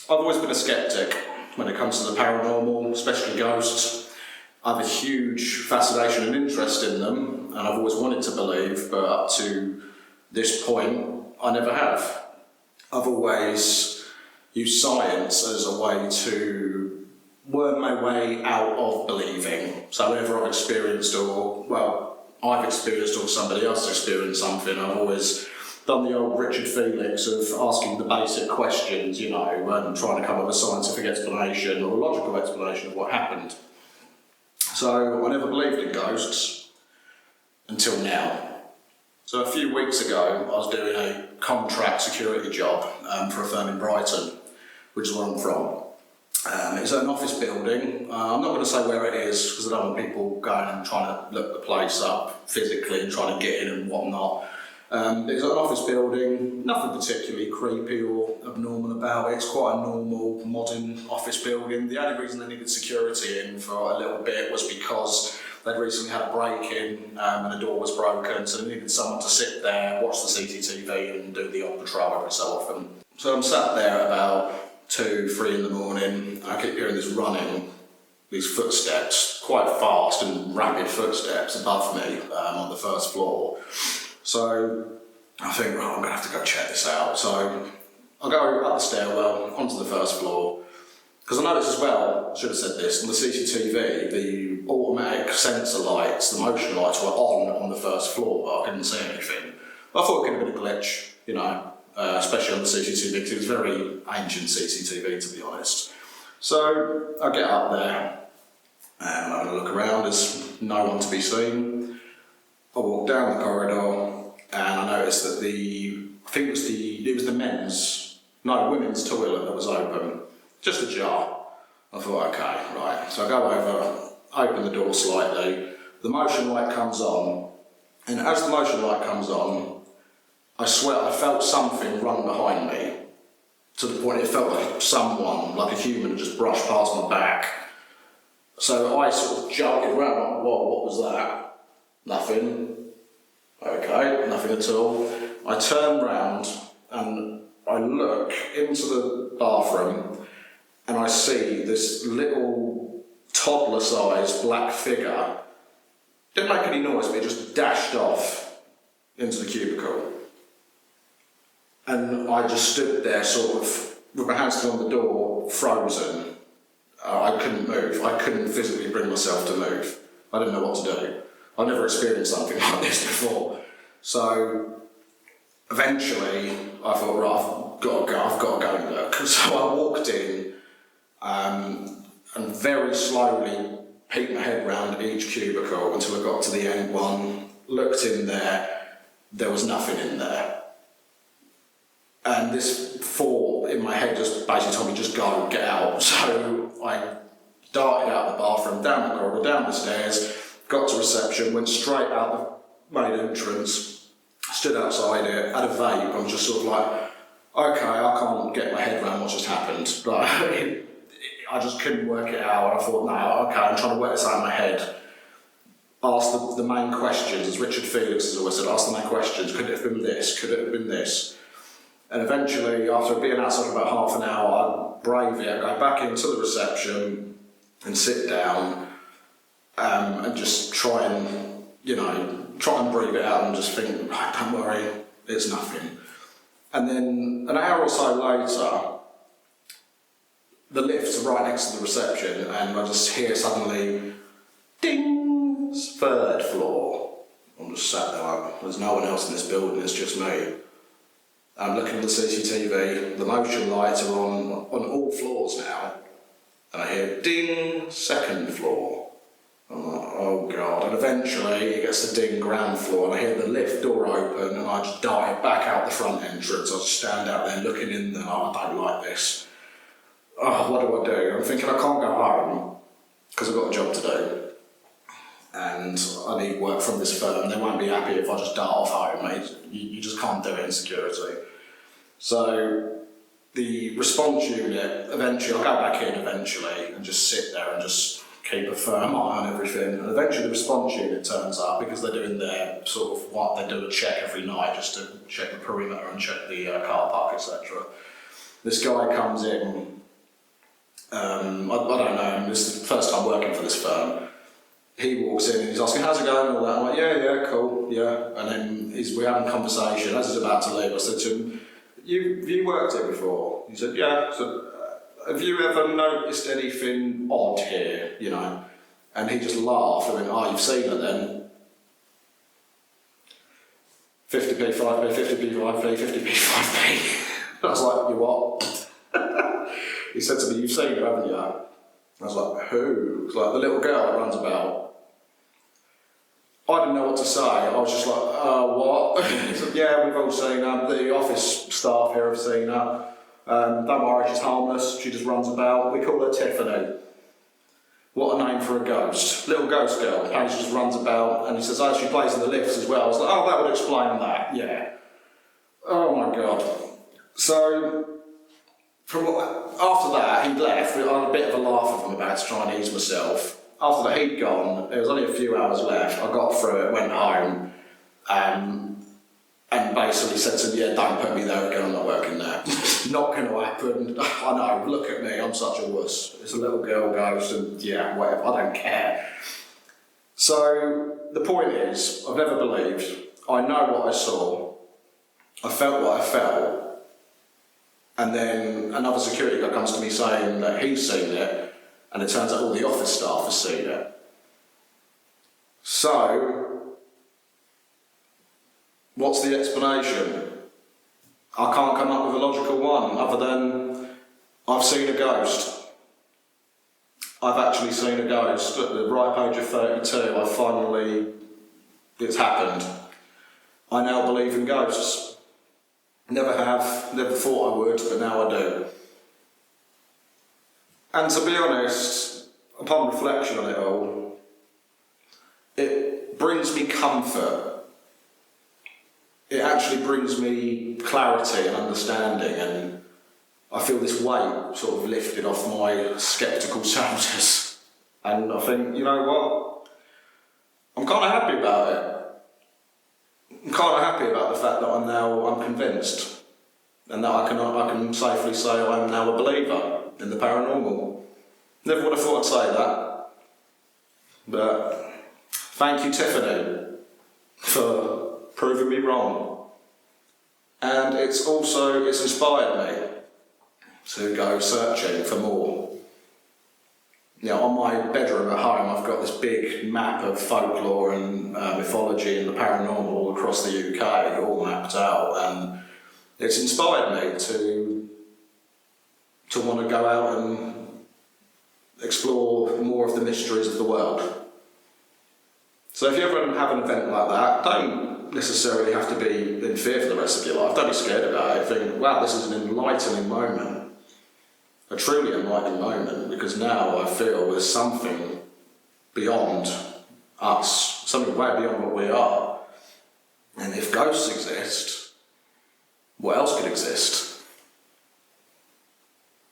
I've always been a skeptic when it comes to the paranormal, especially ghosts. I have a huge fascination and interest in them, and I've always wanted to believe, but up to this point, I never have. I've always used science as a way to worm my way out of believing. So whenever I've experienced I've experienced or somebody else has experienced something, I've always done the old Richard Felix of asking the basic questions, and trying to come up with a scientific explanation or a logical explanation of what happened. So I never believed in ghosts until now. So a few weeks ago, I was doing a contract security job for a firm in Brighton, which is where I'm from. It's an office building. I'm not going to say where it is because I don't want people going and trying to look the place up physically and trying to get in and whatnot. It's an office building, nothing particularly creepy or abnormal about it. It's quite a normal, modern office building. The only reason they needed security in for a little bit was because they'd recently had a break-in and the door was broken, so they needed someone to sit there, watch the CCTV and do the odd patrol every so often. So I'm sat there at about 2, 3 in the morning, and I keep hearing this running, these footsteps, quite fast and rapid footsteps above me on the first floor. So I think, I'm going to have to go check this out. So I'll go up the stairwell, onto the first floor, because I noticed as well, I should have said this, on the CCTV, the automatic sensor lights, the motion lights were on the first floor, but I couldn't see anything. I thought it could have been a glitch, especially on the CCTV, because it was very ancient CCTV, to be honest. So I get up there, and I'm going to look around, there's no one to be seen. I walk down the corridor, and I noticed that it was the women's toilet that was open, just ajar. I thought, okay, right. So I go over, open the door slightly, the motion light comes on, and as the motion light comes on, I swear I felt something run behind me, to the point it felt like someone, like a human, just brushed past my back. So I sort of jolted around, like, whoa, what was that? Nothing. Okay, nothing at all. I turn round and I look into the bathroom and I see this little toddler-sized black figure. Didn't make any noise, but it just dashed off into the cubicle. And I just stood there sort of with my hands still on the door, frozen. I couldn't move. I couldn't physically bring myself to move. I didn't know what to do. I've never experienced something like this before. So eventually I thought, right, I've got to go and look. So I walked in and very slowly peeked my head round each cubicle until I got to the end one, looked in there was nothing in there. And this thought in my head just basically told me, just go, get out. So I darted out of the bathroom, down the corridor, down the stairs, got to reception, went straight out the main entrance, stood outside it, had a vape, and was just sort of like, okay, I can't get my head around what just happened. Like, I just couldn't work it out, and I thought, no, okay, I'm trying to work this out in my head. Ask the main questions, as Richard Felix has always said, ask the main questions, could it have been this, could it have been this? And eventually, after being outside for about half an hour, I brave it, I go back into the reception and sit down and just try and breathe it out and just think, right, don't worry, it's nothing. And then an hour or so later, the lift's right next to the reception and I just hear suddenly, ding, 3rd floor. I'm just sat there like, there's no one else in this building, it's just me. I'm looking at the CCTV, the motion lights are on all floors now, and I hear ding, 2nd floor. I'm like, oh God, and eventually it gets to ding, ground floor, and I hear the lift door open, and I just dive back out the front entrance. I just stand out there looking in there, I don't like this. Oh, what do? I'm thinking I can't go home, because I've got a job to do. And I need work from this firm. They won't be happy if I just dart off home, mate. You just can't do it in security. So the response unit, eventually, I'll go back in eventually and just sit there and just keep a firm eye on everything. And eventually the response unit turns up because they're doing their sort of they do a check every night just to check the perimeter and check the car park, etc. This guy comes in, I don't know, this is the first time working for this firm. He walks in and he's asking, how's it going and all that. I'm like, yeah, cool, yeah. And then we're having a conversation. As he's about to leave, I said to him, have you worked here before? He said, yeah. So, have you ever noticed anything odd here, you know? And he just laughed and went, oh, you've seen it then? 50p, 5p, 50p, 5p, 50p, 5p. I was like, you what? He said to me, you've seen her, haven't you? I was like, who? It was like the little girl that runs about. I didn't know what to say. I was just like, what? He said, yeah, we've all seen her. The office staff here have seen her. Don't worry, she's harmless. She just runs about. We call her Tiffany. What a name for a ghost. Little ghost girl. Apparently she just runs about. And he says, oh, she plays in the lifts as well. I was like, oh, that would explain that. Yeah. Oh my God. So, after that, he left. I had a bit of a laugh with him about to try and ease myself. After that, he'd gone. There was only a few hours left. I got through it, went home, and basically said to him, yeah, don't put me there again, I'm not working there. Not going to happen. I know, look at me, I'm such a wuss. It's a little girl ghost, and yeah, whatever, I don't care. So, the point is, I've never believed. I know what I saw. I felt what I felt. And then another security guard comes to me saying that he's seen it, and it turns out all the office staff have seen it. So, what's the explanation? I can't come up with a logical one other than I've seen a ghost. I've actually seen a ghost. At the ripe age of 32, it's happened. I now believe in ghosts. Never have, never thought I would, but now I do. And to be honest, upon reflection on it all, it brings me comfort. It actually brings me clarity and understanding, and I feel this weight sort of lifted off my sceptical shoulders. And I think, you know what? I'm kind of happy about it. I'm kind of happy about the fact that I'm convinced, and that I can safely say I'm now a believer in the paranormal. Never would have thought I'd say that, but thank you, Tiffany, for proving me wrong. And it's inspired me to go searching for more. You know, on my bedroom at home, I've got this big map of folklore and mythology and the paranormal all across the UK, all mapped out, and it's inspired me to want to go out and explore more of the mysteries of the world. So if you ever have an event like that, don't necessarily have to be in fear for the rest of your life. Don't be scared about it. Think, wow, this is an enlightening moment. A truly enlightening moment, because now I feel there's something beyond us, something way beyond what we are. And if ghosts exist, what else could exist?